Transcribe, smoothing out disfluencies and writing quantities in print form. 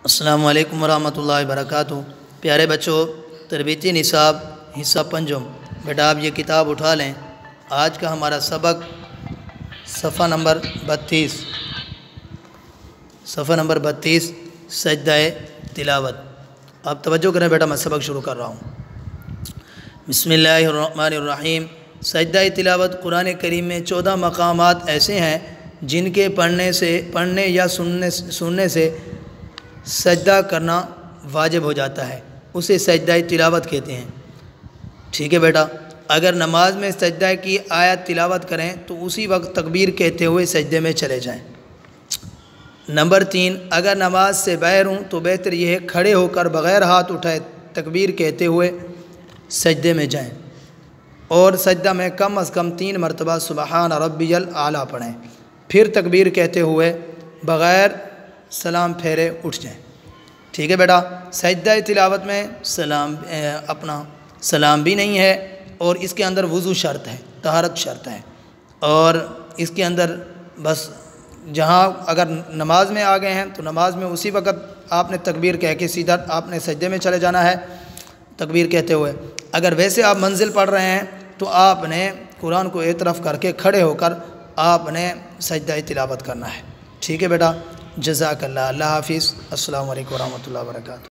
السلام علیکم ورحمۃ اللہ وبرکاتہ۔ پیارے بچوں، تربیتی نصاب حصہ پنجم، بیٹا آپ یہ کتاب اٹھا لیں۔ آج کا ہمارا سبق صفحہ نمبر 32 سجدہ تلاوت۔ آپ توجہ کریں بیٹا، میں سبق شروع کر رہا ہوں۔ بسم اللہ الرحمن الرحیم۔ سجدہ تلاوت قرآن کریم میں 14 مقامات ایسے ہیں جن کے پڑھنے یا سننے سے سجدہ کرنا واجب ہو جاتا ہے، اسے سجدہ تلاوت کہتے ہیں۔ ٹھیک ہے بیٹا، اگر نماز میں سجدہ کی آیت تلاوت کریں تو اسی وقت تکبیر کہتے ہوئے سجدے میں چلے جائیں۔ نمبر 3، اگر نماز سے باہر ہوں تو بہتر یہ ہے کھڑے ہو کر بغیر ہاتھ اٹھائے تکبیر کہتے ہوئے سجدے میں جائیں، اور سجدہ میں کم از کم 3 مرتبہ سبحان ربی الاعلیٰ پڑھیں، پھر تکبیر کہتے ہوئے بغیر سلام پھیرے اٹھ جائیں۔ ٹھیک ہے بیٹا، سجدہ تلاوت میں سلام بھی نہیں ہے، اور اس کے اندر وضو شرط ہے، طہارت شرط ہے، اور اس کے اندر بس جہاں اگر نماز میں آ گئے ہیں تو نماز میں اسی وقت آپ نے تکبیر کہہ کے سیدھا آپ نے سجدے میں چلے جانا ہے تکبیر کہتے ہوئے۔ اگر ویسے آپ منزل پڑھ رہے ہیں تو آپ نے قرآن کو ایک طرف کر کے کھڑے ہو کر آپ نے سجدہ تلاوت کرنا ہے۔ ٹھیک ہے بیٹا، جزاک اللہ۔ اللہ حافظ۔ السلام علیکم ورحمۃ اللہ وبرکاتہ۔